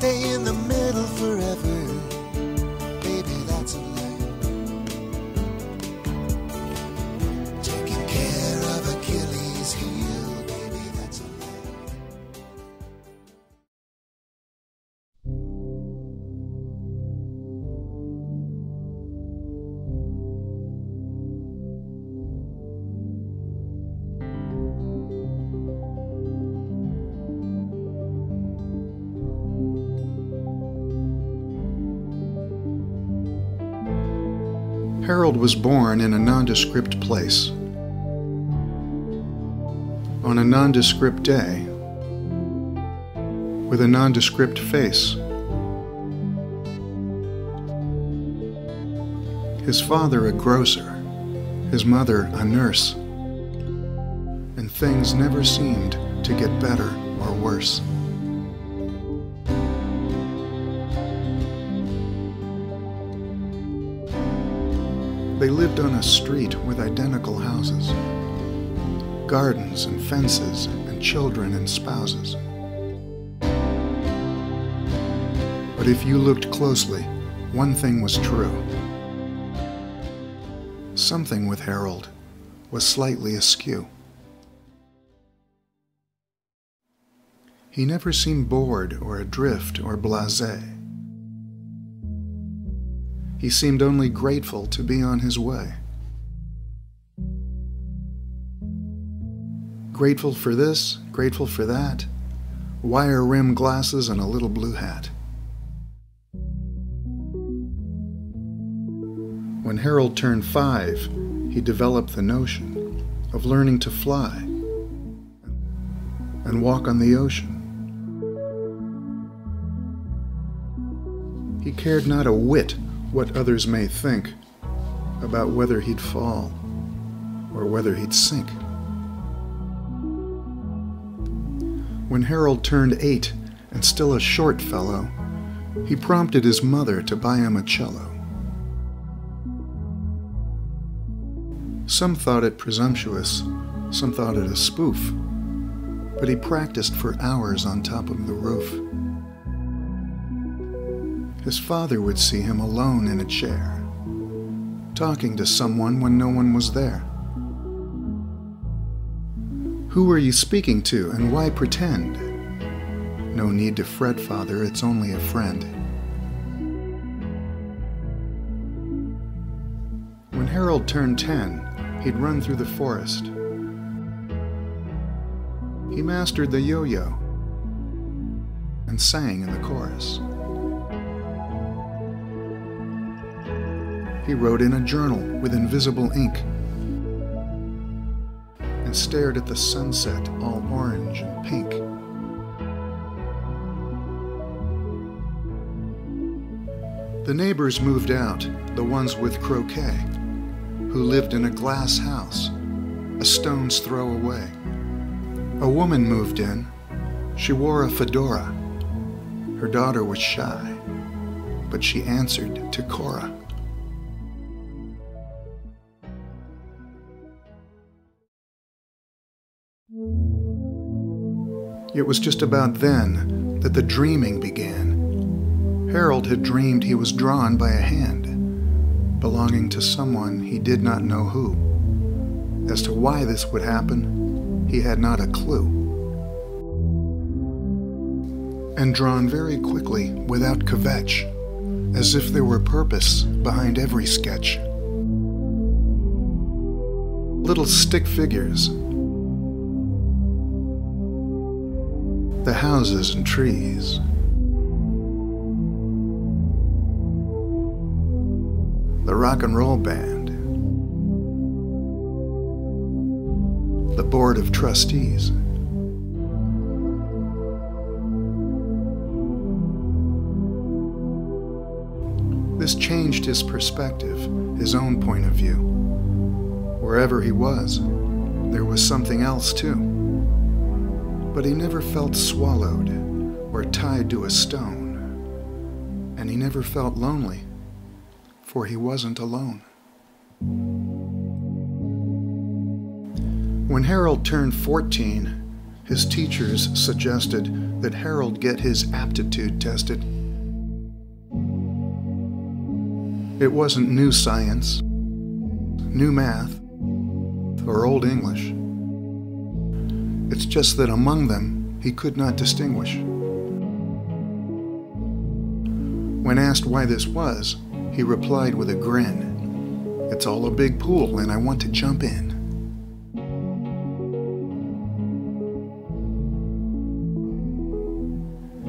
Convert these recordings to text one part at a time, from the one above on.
stay in the middle forever. Baby, that's a lie. Taking care of Achilles' heel, baby, that's a lie. Harold was born in a nondescript place. On a nondescript day, with a nondescript face. His father a grocer, his mother a nurse, and things never seemed to get better or worse. They lived on a street with identical houses, gardens and fences and children and spouses. But if you looked closely, one thing was true. Something with Harold was slightly askew. He never seemed bored or adrift or blasé. He seemed only grateful to be on his way. Grateful for this, grateful for that, wire rim glasses and a little blue hat. When Harold turned 5, he developed the notion of learning to fly and walk on the ocean. He cared not a whit what others may think about whether he'd fall or whether he'd sink. When Harold turned 8 and still a short fellow, he prompted his mother to buy him a cello. Some thought it presumptuous, some thought it a spoof, but he practiced for hours on top of the roof. His father would see him alone in a chair, talking to someone when no one was there. Who were you speaking to, and why pretend? No need to fret, father, it's only a friend. When Harold turned 10, he'd run through the forest. He mastered the yo-yo and sang in the chorus. He wrote in a journal with invisible ink and stared at the sunset all orange and pink. The neighbors moved out, the ones with croquet, who lived in a glass house, a stone's throw away. A woman moved in. She wore a fedora. Her daughter was shy, but she answered to Cora. It was just about then that the dreaming began. Harold had dreamed he was drawn by a hand, belonging to someone he did not know who. As to why this would happen, he had not a clue. And drawn very quickly, without kvetch, as if there were purpose behind every sketch. Little stick figures, the houses and trees, the rock and roll band, the board of trustees. This changed his perspective, his own point of view. Wherever he was, there was something else too. But he never felt swallowed or tied to a stone, and he never felt lonely, for he wasn't alone. When Harold turned 14, his teachers suggested that Harold get his aptitude tested. It wasn't new science, new math, or old English. It's just that among them, he could not distinguish. When asked why this was, he replied with a grin, "It's all a big pool and I want to jump in."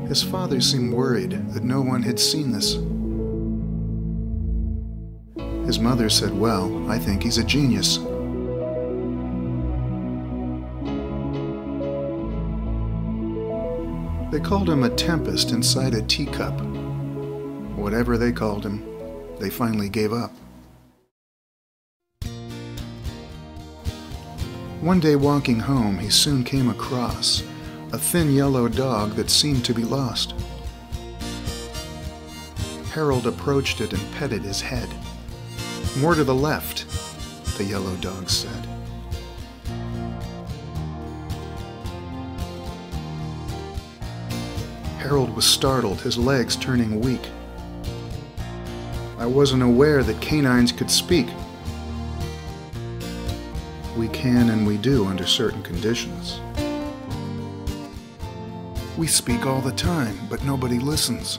His father seemed worried that no one had seen this. His mother said, "Well, I think he's a genius." They called him a tempest inside a teacup. Whatever they called him, they finally gave up. One day walking home, he soon came across a thin yellow dog that seemed to be lost. Harold approached it and petted his head. "More to the left," the yellow dog said. Harold was startled, his legs turning weak. "I wasn't aware that canines could speak." "We can and we do under certain conditions. We speak all the time, but nobody listens."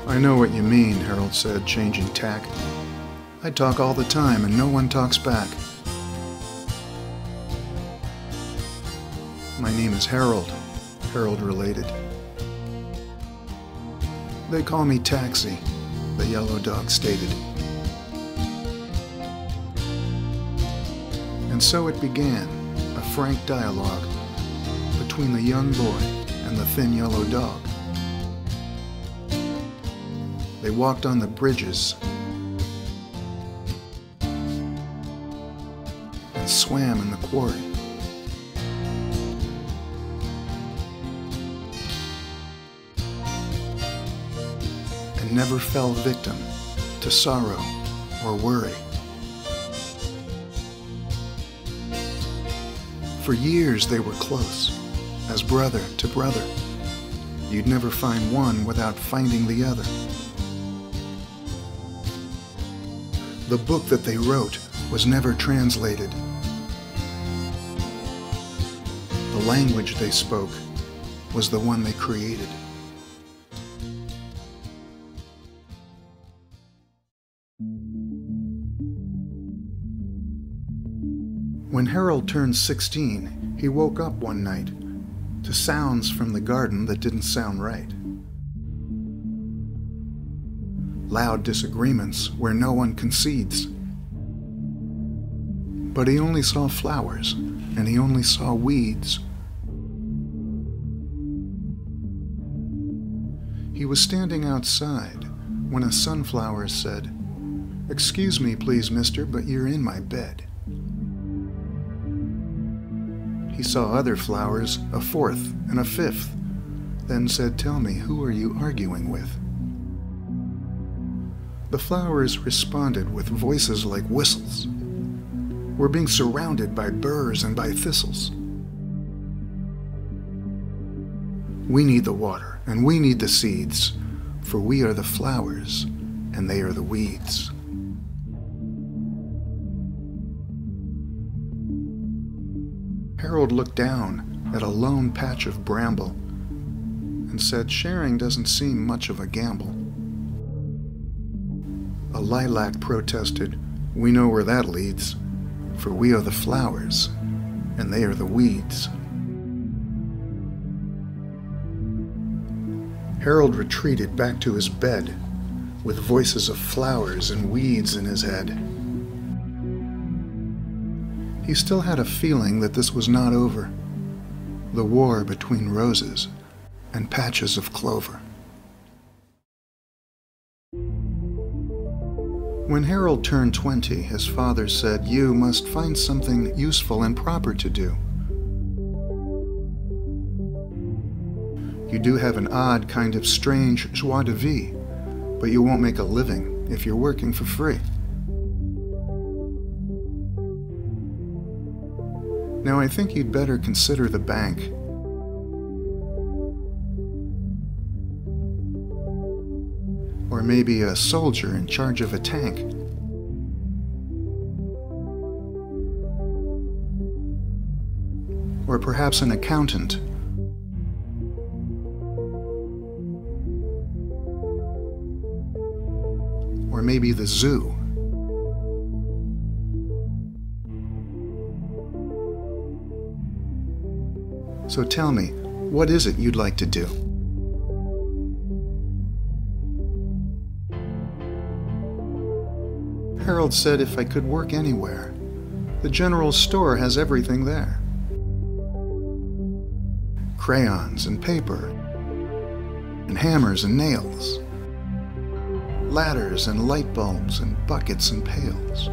"I know what you mean," Harold said, changing tack. "I talk all the time and no one talks back." "My name is Harold," Harold related. "They call me Taxi," the yellow dog stated. And so it began, a frank dialogue between the young boy and the thin yellow dog. They walked on the bridges and swam in the quarry. And never fell victim to sorrow or worry. For years they were close, as brother to brother. You'd never find one without finding the other. The book that they wrote was never translated. The language they spoke was the one they created. When Harold turned 16, he woke up one night to sounds from the garden that didn't sound right. Loud disagreements where no one concedes. But he only saw flowers, and he only saw weeds. He was standing outside when a sunflower said, "Excuse me, please, mister, but you're in my bed." He saw other flowers, a fourth and a fifth, then said, "Tell me, who are you arguing with?" The flowers responded with voices like whistles. "We're being surrounded by burrs and by thistles. We need the water, and we need the seeds, for we are the flowers, and they are the weeds." Harold looked down at a lone patch of bramble and said, "Sharing doesn't seem much of a gamble." A lilac protested, "We know where that leads, for we are the flowers, and they are the weeds." Harold retreated back to his bed with voices of flowers and weeds in his head. He still had a feeling that this was not over, the war between roses and patches of clover. When Harold turned 20, his father said, "You must find something useful and proper to do. You do have an odd kind of strange joie de vivre, but you won't make a living if you're working for free." Now I think you'd better consider the bank. Or maybe a soldier in charge of a tank. Or perhaps an accountant. Or maybe the zoo. So tell me, what is it you'd like to do? Harold said if I could work anywhere. The general store has everything there. Crayons and paper, and hammers and nails, ladders and light bulbs and buckets and pails.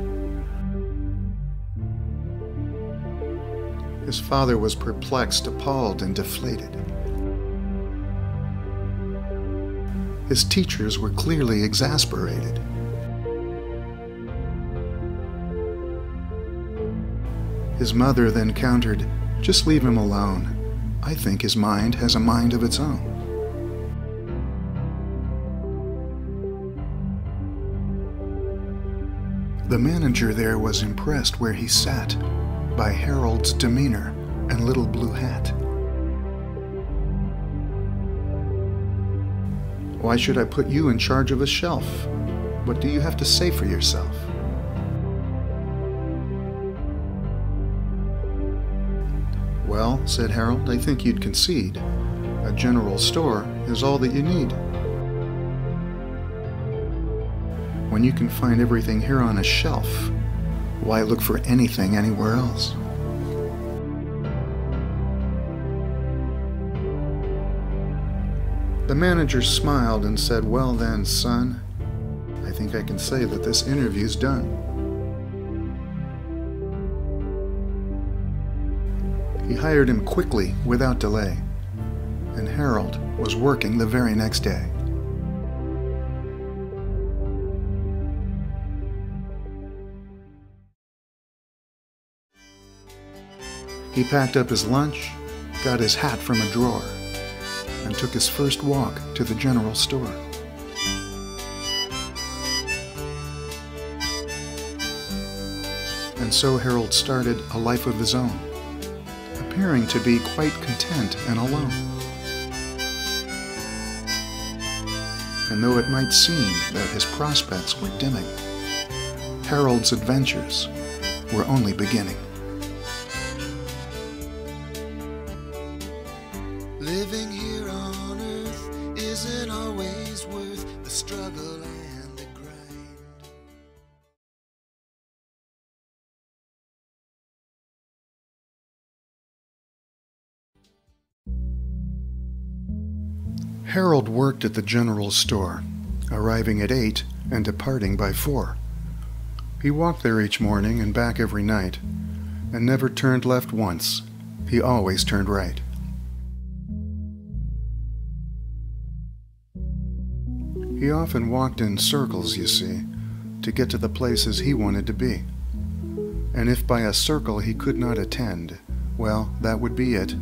His father was perplexed, appalled, and deflated. His teachers were clearly exasperated. His mother then countered, "Just leave him alone. I think his mind has a mind of its own." The manager there was impressed where he sat by Harold's demeanor and little blue hat. "Why should I put you in charge of a shelf? What do you have to say for yourself?" "Well," said Harold, "I think you'd concede. A general store is all that you need. When you can find everything here on a shelf, why look for anything anywhere else?" The manager smiled and said, "Well then, son, I think I can say that this interview's done." He hired him quickly, without delay, and Harold was working the very next day. He packed up his lunch, got his hat from a drawer, and took his first walk to the general store. And so Harold started a life of his own, appearing to be quite content and alone. And though it might seem that his prospects were dimming, Harold's adventures were only beginning. Living here on earth isn't always worth the struggle and the grind. Harold worked at the general store, arriving at 8 and departing by 4. He walked there each morning and back every night, and never turned left once. He always turned right. He often walked in circles, you see, to get to the places he wanted to be. And if by a circle he could not attend, well, that would be it.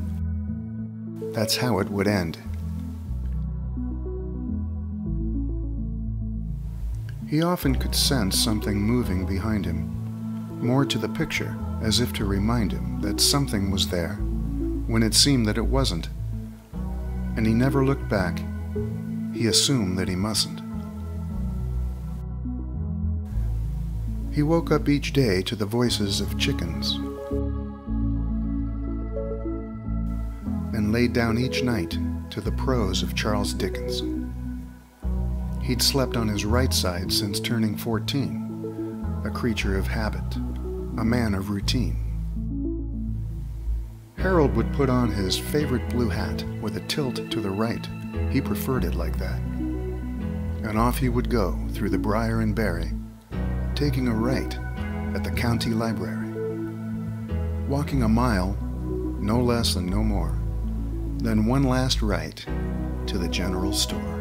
That's how it would end. He often could sense something moving behind him, more to the picture, as if to remind him that something was there, when it seemed that it wasn't. And he never looked back. He assumed that he mustn't. He woke up each day to the voices of chickens, and laid down each night to the prose of Charles Dickens. He'd slept on his right side since turning 14, a creature of habit, a man of routine. Harold would put on his favorite blue hat with a tilt to the right. He preferred it like that. And off he would go through the briar and berry, taking a right at the county library, walking a mile, no less and no more, then one last right to the general store.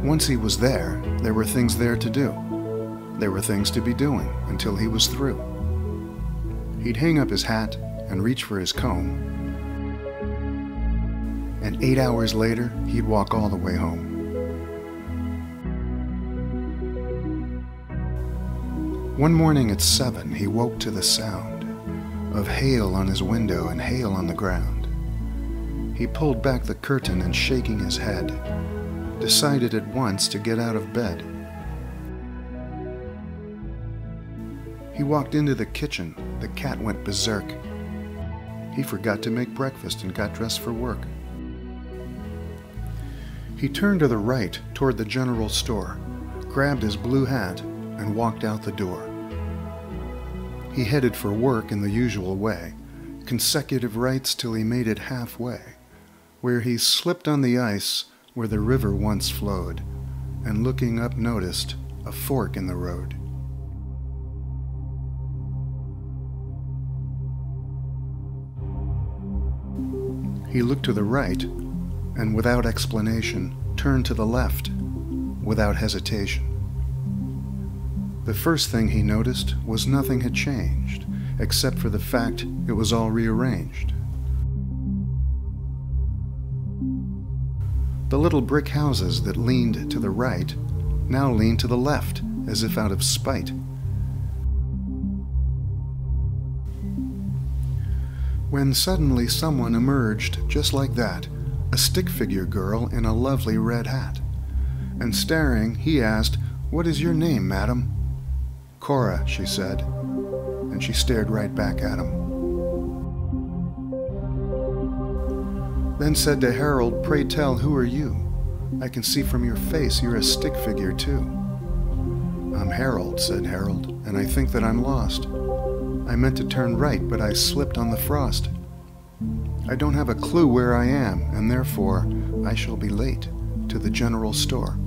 Once he was there were things there to do. There were things to be doing until he was through. He'd hang up his hat and reach for his comb, and 8 hours later, he'd walk all the way home. One morning at 7, he woke to the sound of hail on his window and hail on the ground. He pulled back the curtain and, shaking his head, decided at once to get out of bed. He walked into the kitchen. The cat went berserk. He forgot to make breakfast and got dressed for work. He turned to the right toward the general store, grabbed his blue hat, and walked out the door. He headed for work in the usual way, consecutive rights till he made it halfway, where he slipped on the ice where the river once flowed, and looking up noticed a fork in the road. He looked to the right, and without explanation, turned to the left, without hesitation. The first thing he noticed was nothing had changed, except for the fact it was all rearranged. The little brick houses that leaned to the right now leaned to the left, as if out of spite. When suddenly someone emerged just like that, a stick-figure girl in a lovely red hat. And staring, he asked, "What is your name, madam?" "Cora," she said, and she stared right back at him. Then said to Harold, "Pray tell, who are you? I can see from your face you're a stick figure too." "I'm Harold," said Harold, "and I think that I'm lost. I meant to turn right, but I slipped on the frost. I don't have a clue where I am, and therefore I shall be late to the general store."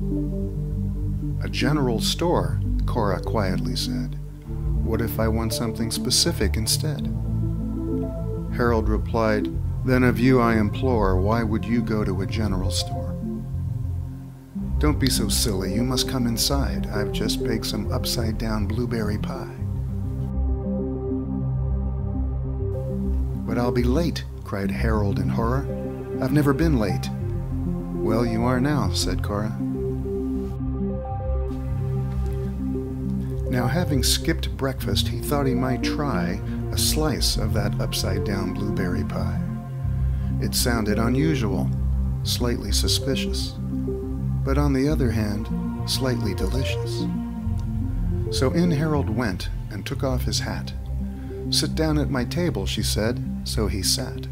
"A general store?" Cora quietly said. "What if I want something specific instead?" Harold replied, "Then of you I implore, why would you go to a general store?" "Don't be so silly, you must come inside. I've just baked some upside-down blueberry pie." "But I'll be late," cried Harold in horror. "I've never been late." "Well, you are now," said Cora. Now, having skipped breakfast, he thought he might try a slice of that upside-down blueberry pie. It sounded unusual, slightly suspicious, but on the other hand, slightly delicious. So in Harold went and took off his hat. "Sit down at my table," she said, so he sat.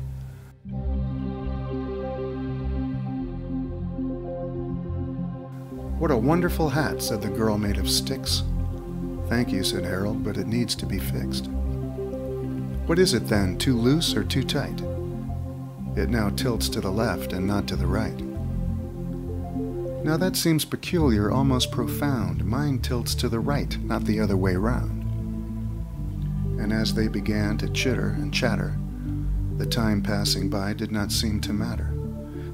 "What a wonderful hat," said the girl made of sticks. "Thank you," said Harold, "but it needs to be fixed." "What is it then, too loose or too tight?" "It now tilts to the left and not to the right." "Now that seems peculiar, almost profound. Mine tilts to the right, not the other way round." And as they began to chitter and chatter, the time passing by did not seem to matter,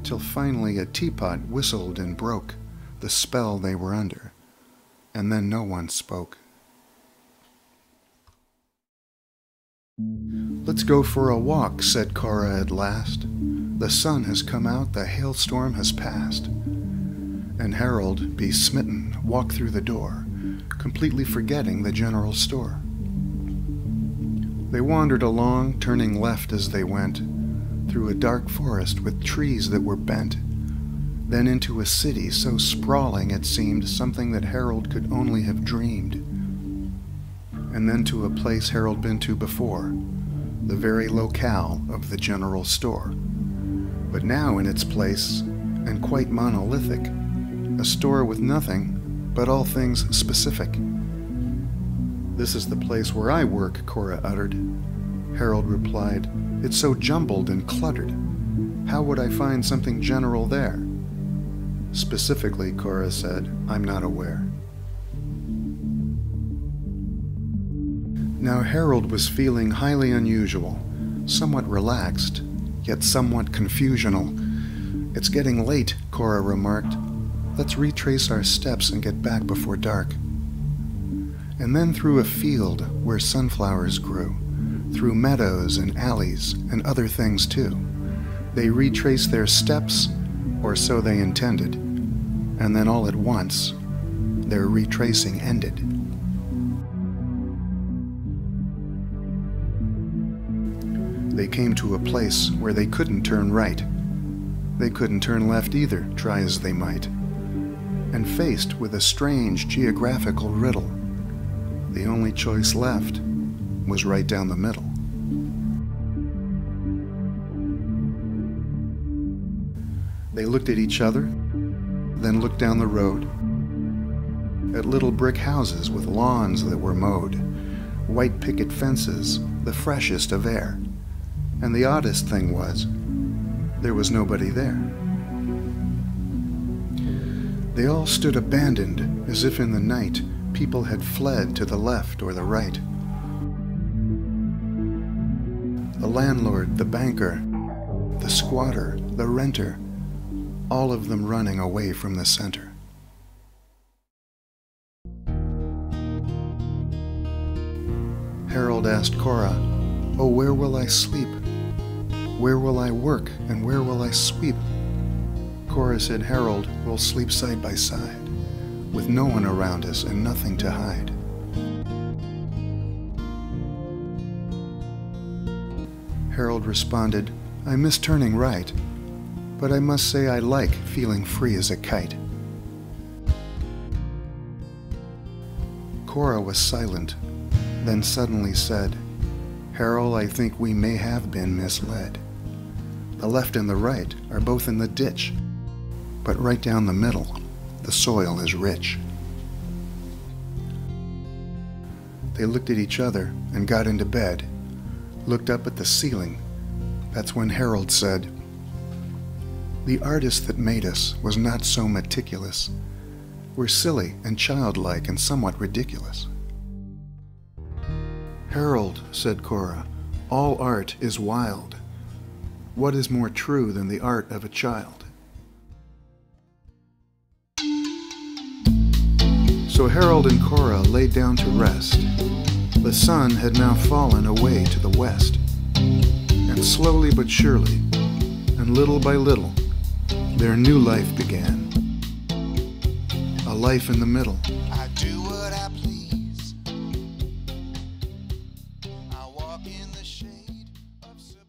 till finally a teapot whistled and broke the spell they were under, and then no one spoke. "Let's go for a walk," said Cora at last. "The sun has come out, the hailstorm has passed." And Harold, be smitten, walked through the door, completely forgetting the general store. They wandered along, turning left as they went, through a dark forest with trees that were bent, then into a city so sprawling it seemed something that Harold could only have dreamed, and then to a place Harold been to before, the very locale of the general store, but now in its place, and quite monolithic, a store with nothing but all things specific. "This is the place where I work," Cora uttered. Harold replied, "It's so jumbled and cluttered. How would I find something general there?" "Specifically," Cora said, "I'm not aware." Now Harold was feeling highly unusual, somewhat relaxed, yet somewhat confusional. "It's getting late," Cora remarked. Let's retrace our steps and get back before dark. And then through a field where sunflowers grew, through meadows and alleys and other things too. They retraced their steps, or so they intended, and then all at once, their retracing ended. They came to a place where they couldn't turn right. They couldn't turn left either, try as they might. And faced with a strange geographical riddle, the only choice left was right down the middle. They looked at each other, then looked down the road, at little brick houses with lawns that were mowed, white picket fences, the freshest of air. And the oddest thing was, there was nobody there. They all stood abandoned, as if in the night people had fled to the left or the right. The landlord, the banker, the squatter, the renter, all of them running away from the center. Harold asked Cora, "Oh, where will I sleep? Where will I work, and where will I sweep?" Cora said, "Harold, we'll sleep side by side, with no one around us and nothing to hide." Harold responded, "I miss turning right, but I must say I like feeling free as a kite." Cora was silent, then suddenly said, "Harold, I think we may have been misled. The left and the right are both in the ditch, but right down the middle, the soil is rich." They looked at each other and got into bed, looked up at the ceiling. That's when Harold said, "The artist that made us was not so meticulous. We're silly and childlike and somewhat ridiculous." "Harold," said Cora, "all art is wild. What is more true than the art of a child?" So Harold and Cora laid down to rest. The sun had now fallen away to the west. And slowly but surely, and little by little, their new life began. A life in the middle. I do what I please. I walk in the shade of suburban.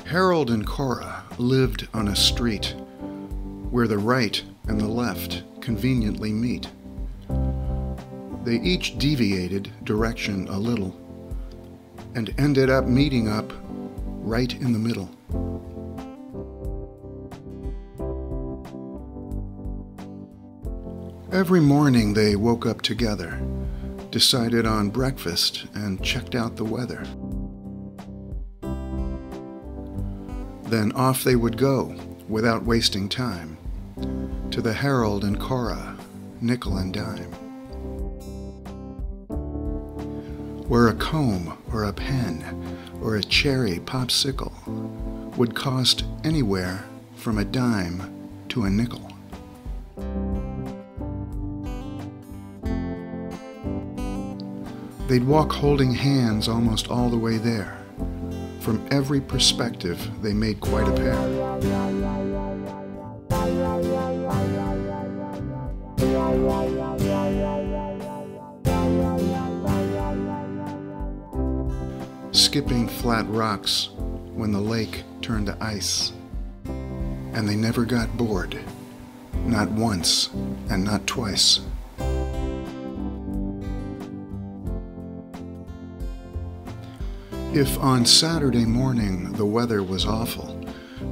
Harold and Cora lived on a street where the right and the left conveniently meet. They each deviated direction a little and ended up meeting up right in the middle. Every morning they woke up together, decided on breakfast, and checked out the weather. Then off they would go, without wasting time, to the Harold and Cora nickel and dime, where a comb or a pen or a cherry popsicle would cost anywhere from a dime to a nickel. They'd walk holding hands almost all the way there. From every perspective, they made quite a pair. Skipping flat rocks when the lake turned to ice. And they never got bored, not once and not twice. If on Saturday morning the weather was awful,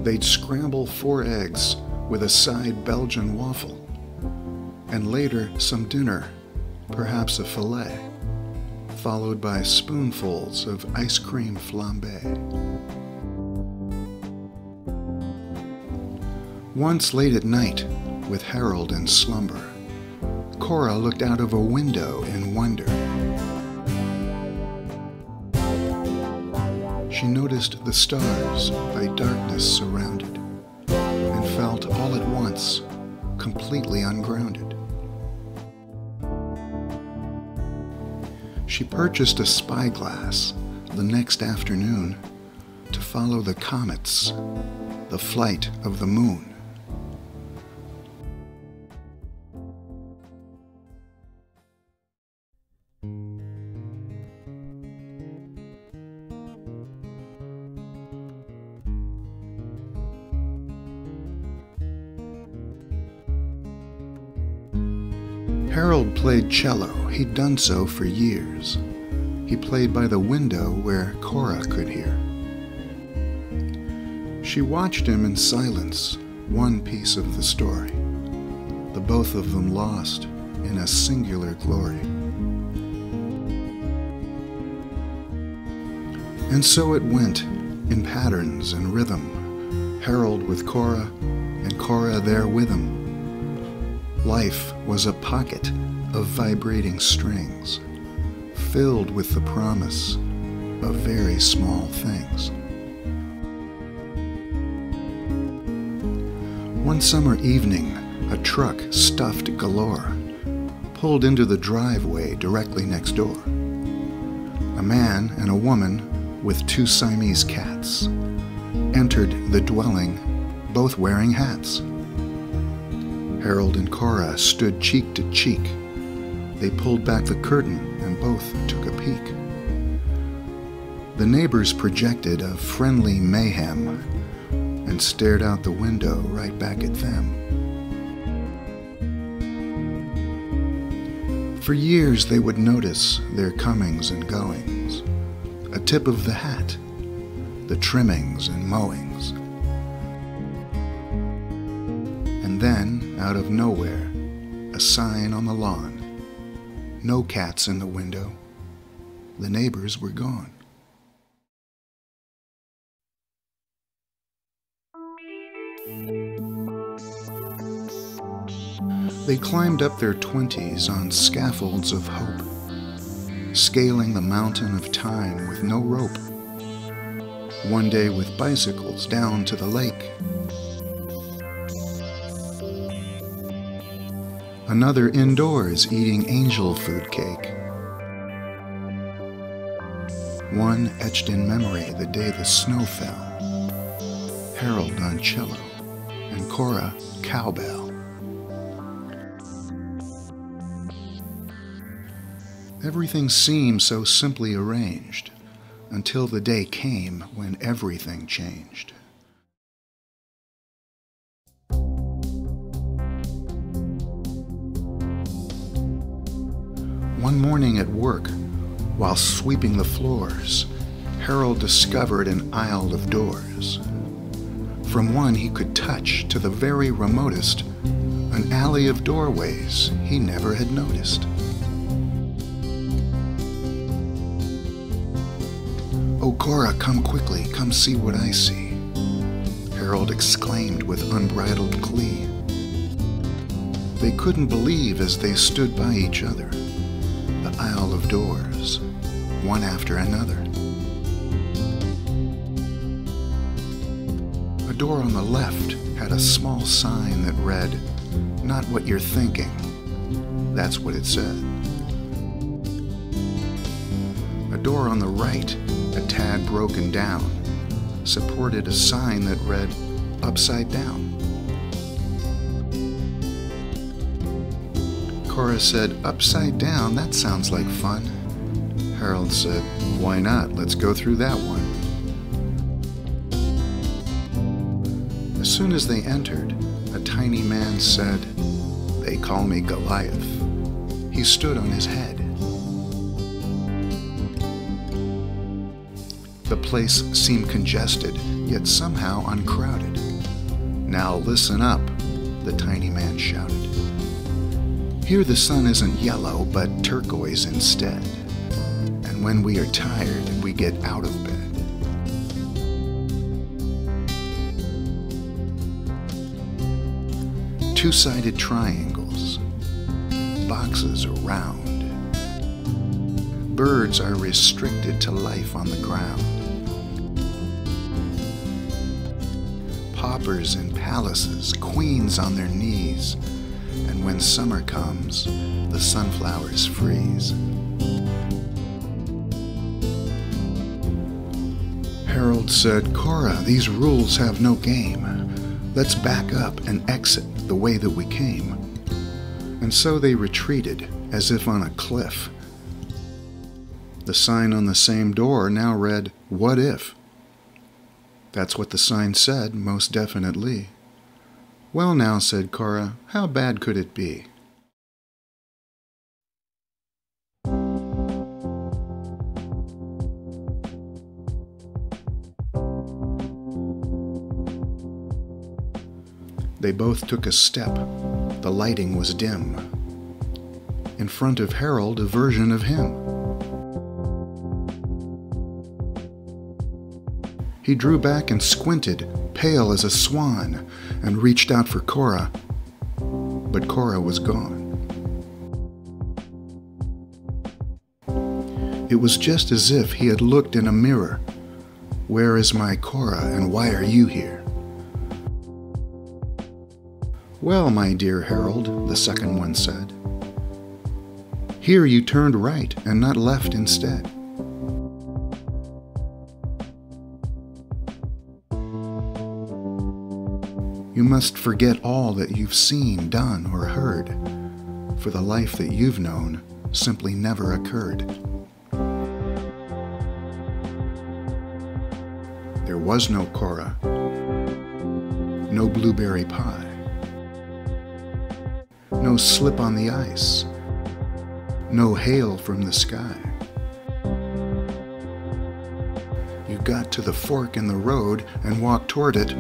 they'd scramble 4 eggs with a side Belgian waffle, and later some dinner, perhaps a fillet, followed by spoonfuls of ice cream flambé. Once late at night, with Harold in slumber, Cora looked out of a window in wonder. She noticed the stars by darkness surrounded, and felt all at once completely ungrounded. She purchased a spyglass the next afternoon to follow the comets, the flight of the moon. Harold played cello. He'd done so for years. He played by the window where Cora could hear. She watched him in silence, one piece of the story, the both of them lost in a singular glory. And so it went, in patterns and rhythm, Harold with Cora, and Cora there with him. Life was a pocket of vibrating strings, filled with the promise of very small things. One summer evening, a truck stuffed galore pulled into the driveway directly next door. A man and a woman with two Siamese cats entered the dwelling, both wearing hats. Harold and Cora stood cheek to cheek. They pulled back the curtain and both took a peek. The neighbors projected a friendly mayhem and stared out the window right back at them. For years they would notice their comings and goings, a tip of the hat, the trimmings and mowings. And then, out of nowhere, a sign on the lawn. No cats in the window. The neighbors were gone. They climbed up their 20s on scaffolds of hope, scaling the mountain of time with no rope. One day with bicycles down to the lake. Another indoors eating angel food cake. One etched in memory the day the snow fell. Harold on cello and Cora cowbell. Everything seemed so simply arranged until the day came when everything changed. One morning at work, while sweeping the floors, Harold discovered an aisle of doors. From one he could touch to the very remotest, an alley of doorways he never had noticed. "Oh, Cora, come quickly, come see what I see," Harold exclaimed with unbridled glee. They couldn't believe as they stood by each other, the aisle of doors, one after another. A door on the left had a small sign that read, "Not what you're thinking." That's what it said. A door on the right, a tad broken down, supported a sign that read, "Upside down." Cora said, "Upside down, that sounds like fun." Harold said, "Why not? Let's go through that one." As soon as they entered, a tiny man said, "They call me Goliath." He stood on his head. The place seemed congested, yet somehow uncrowded. "Now listen up," the tiny man shouted. "Here the sun isn't yellow, but turquoise instead. And when we are tired, we get out of bed. Two-sided triangles, boxes are round. Birds are restricted to life on the ground. Paupers in palaces, queens on their knees, and when summer comes, the sunflowers freeze. Harold said, "Cora, these rules have no game. Let's back up and exit the way that we came." And so they retreated, as if on a cliff. The sign on the same door now read, "What if?" That's what the sign said, most definitely. "Well now," said Cora, "how bad could it be?" They both took a step. The lighting was dim. In front of Harold, a version of him. He drew back and squinted, pale as a swan, and reached out for Cora. But Cora was gone. It was just as if he had looked in a mirror. "Where is my Cora, and why are you here?" "Well, my dear Harold," the second one said, "here you turned right and not left instead." You must forget all that you've seen, done, or heard, for the life that you've known simply never occurred. There was no Cora, no blueberry pie, no slip on the ice, no hail from the sky. You got to the fork in the road and walked toward it,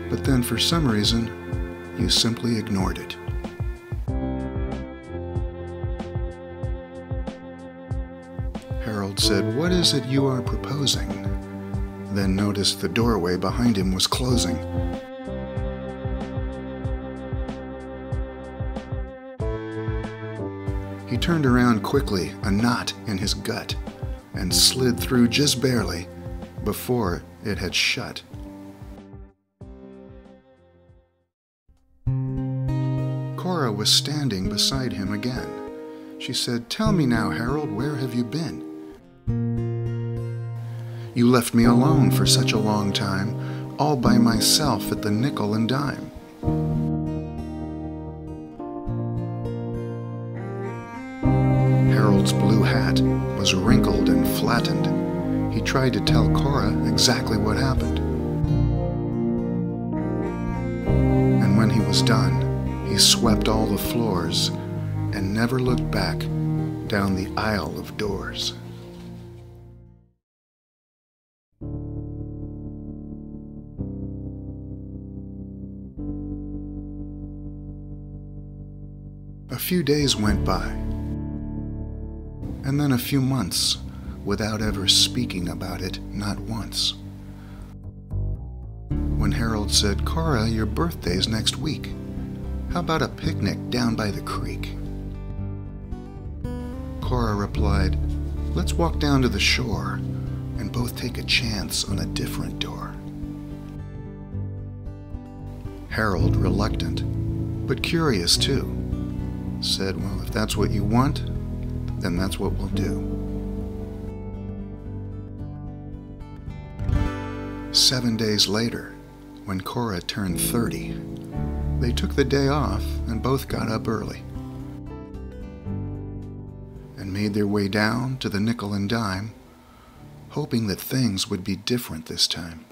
but then for some reason, you simply ignored it. Harold said, "What is it you are proposing?" Then noticed the doorway behind him was closing. He turned around quickly, a knot in his gut, and slid through just barely before it had shut. Cora was standing beside him again. She said, "Tell me now, Harold, where have you been? You left me alone for such a long time, all by myself at the nickel and dime." Harold's blue hat was wrinkled and flattened. He tried to tell Cora exactly what happened. And when he was done, he swept all the floors and never looked back down the aisle of doors. A few days went by, and then a few months without ever speaking about it, not once. When Harold said, "Cora, your birthday's next week. How about a picnic down by the creek?" Cora replied, "Let's walk down to the shore and both take a chance on a different door." Harold, reluctant, but curious too, said, "Well, if that's what you want, then that's what we'll do." 7 days later, when Cora turned 30, they took the day off and both got up early and made their way down to the nickel and dime, hoping that things would be different this time.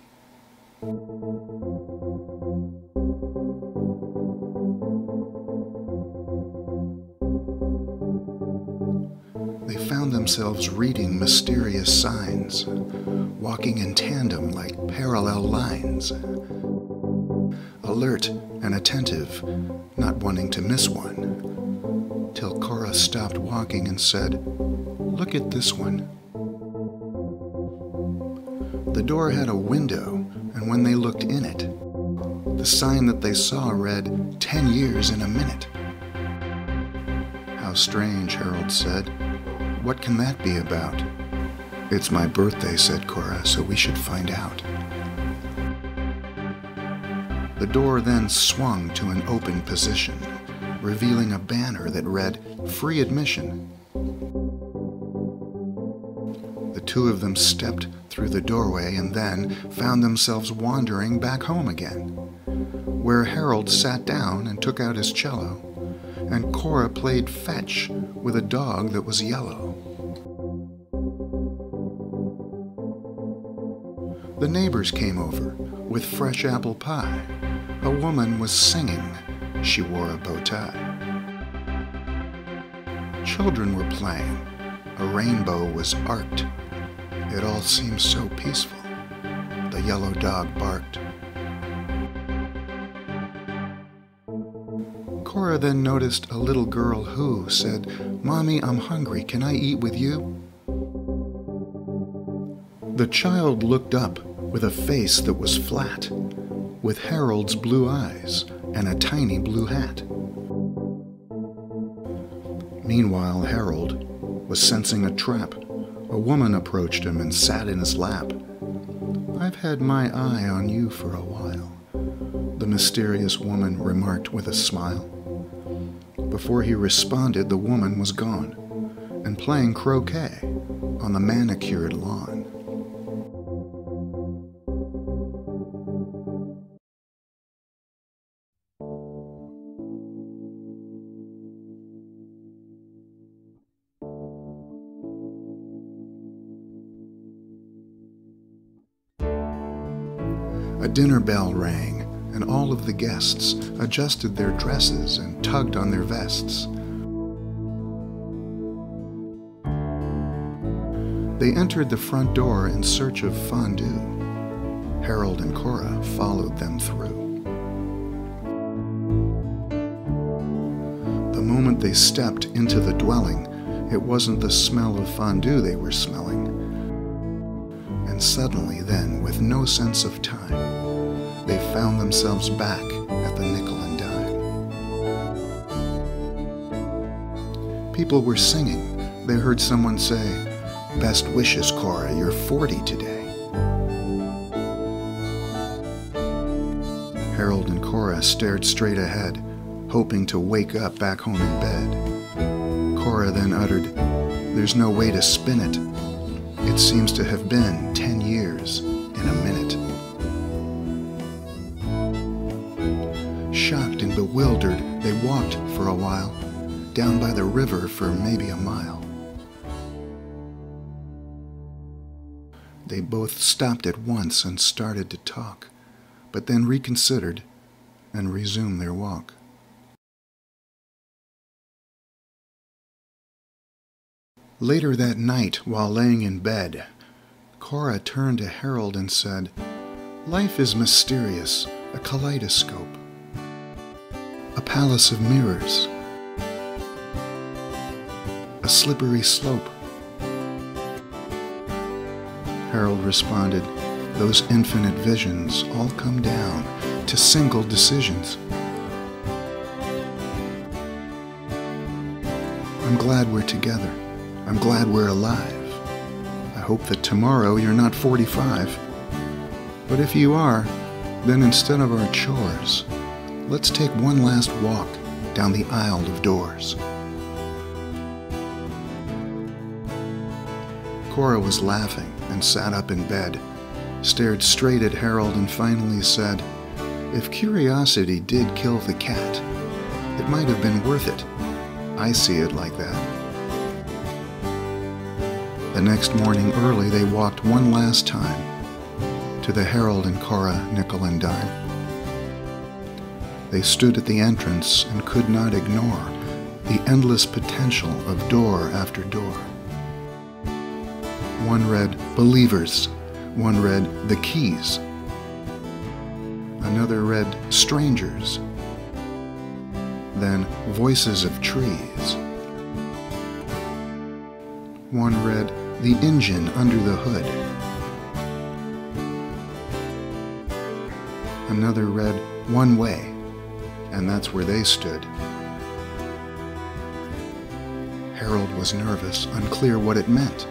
They found themselves reading mysterious signs, walking in tandem like parallel lines, alert and attentive, not wanting to miss one, till Cora stopped walking and said, "Look at this one." The door had a window, and when they looked in it, the sign that they saw read, 10 years in a minute. How strange, Harold said. What can that be about? It's my birthday, said Cora, so we should find out. The door then swung to an open position, revealing a banner that read, "Free admission." The two of them stepped through the doorway and then found themselves wandering back home again, where Harold sat down and took out his cello, and Cora played fetch with a dog that was yellow. The neighbors came over with fresh apple pie. A woman was singing. She wore a bow tie. Children were playing. A rainbow was arced. It all seemed so peaceful. The yellow dog barked. Cora then noticed a little girl who said, "Mommy, I'm hungry. Can I eat with you?" The child looked up with a face that was flat, with Harold's blue eyes and a tiny blue hat. Meanwhile, Harold was sensing a trap. A woman approached him and sat in his lap. "I've had my eye on you for a while," the mysterious woman remarked with a smile. Before he responded, the woman was gone and playing croquet on the manicured lawn. A dinner bell rang, and all of the guests adjusted their dresses and tugged on their vests. They entered the front door in search of fondue. Harold and Cora followed them through. The moment they stepped into the dwelling, it wasn't the smell of fondue they were smelling. And suddenly then, with no sense of time, they found themselves back at the Nickel and Dime. People were singing. They heard someone say, "Best wishes, Cora, you're 40 today." Harold and Cora stared straight ahead, hoping to wake up back home in bed. Cora then uttered, "There's no way to spin it. It seems to have been 10 years in a minute." Shocked and bewildered, they walked for a while, down by the river for maybe a mile. They both stopped at once and started to talk, but then reconsidered and resumed their walk. Later that night, while laying in bed, Cora turned to Harold and said, "Life is mysterious, a kaleidoscope, a palace of mirrors, a slippery slope." Harold responded, "Those infinite visions all come down to single decisions." "I'm glad we're together. I'm glad we're alive. I hope that tomorrow you're not 45. But if you are, then instead of our chores, let's take one last walk down the aisle of doors." Cora was laughing and sat up in bed, stared straight at Harold and finally said, "If curiosity did kill the cat, it might have been worth it. I see it like that." The next morning early, they walked one last time to the Harold and Cora Nickel and Dime. They stood at the entrance and could not ignore the endless potential of door after door. One read, "Believers." One read, "The Keys." Another read, "Strangers." Then, "Voices of Trees." One read, "The Engine Under the Hood." Another read, "One Way," and that's where they stood. Harold was nervous, unclear what it meant.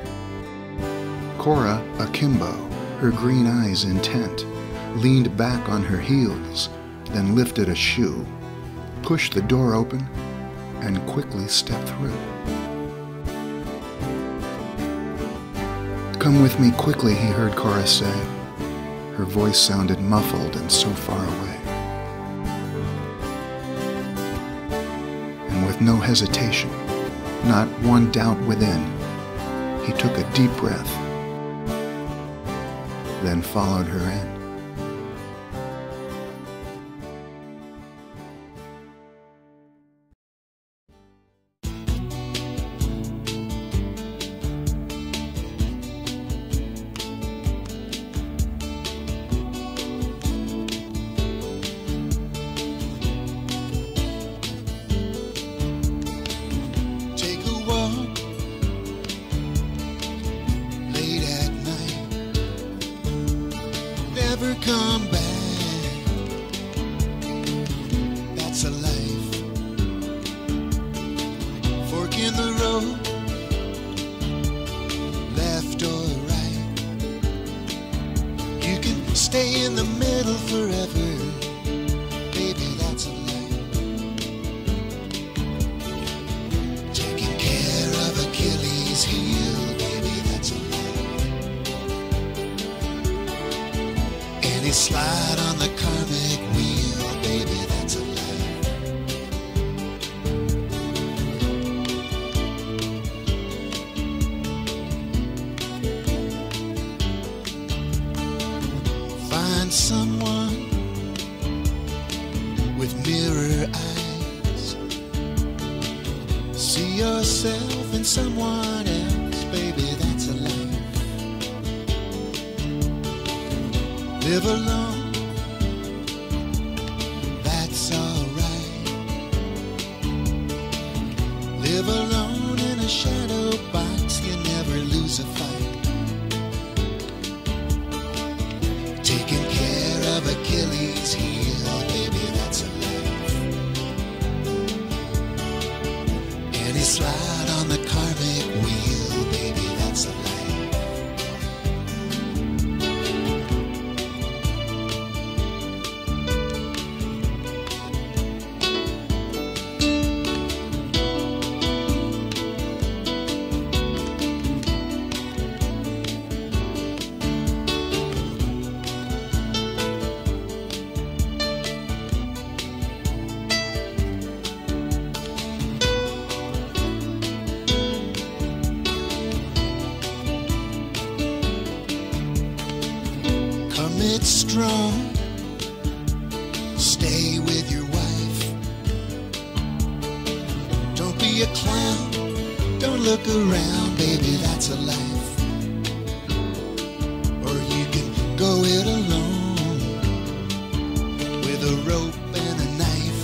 Cora, akimbo, her green eyes intent, leaned back on her heels, then lifted a shoe, pushed the door open, and quickly stepped through. "Come with me quickly," he heard Cora say. Her voice sounded muffled and so far away. And with no hesitation, not one doubt within, he took a deep breath, then followed her in. Never come back. That's a life. Fork in the road, left or right. You can stay in the middle forever. Baby, that's a life. Taking care of Achilles' heel. Baby, that's a life. Any slide on the karmic wheel, baby, that's a life. Find someone with mirror eyes. See yourself in someone else, baby, that's a life. Live alone, that's alright. Live alone in a shadow box, you never lose a fight. Taking care of Achilles' heel, baby, that's a life. Any slide on the karmic wheel, baby, that's a life. It's strong. Stay with your wife. Don't be a clown. Don't look around, baby, that's a life. Or you can go it alone with a rope and a knife.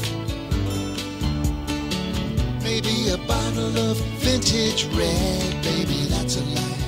Maybe a bottle of vintage red, baby, that's a life.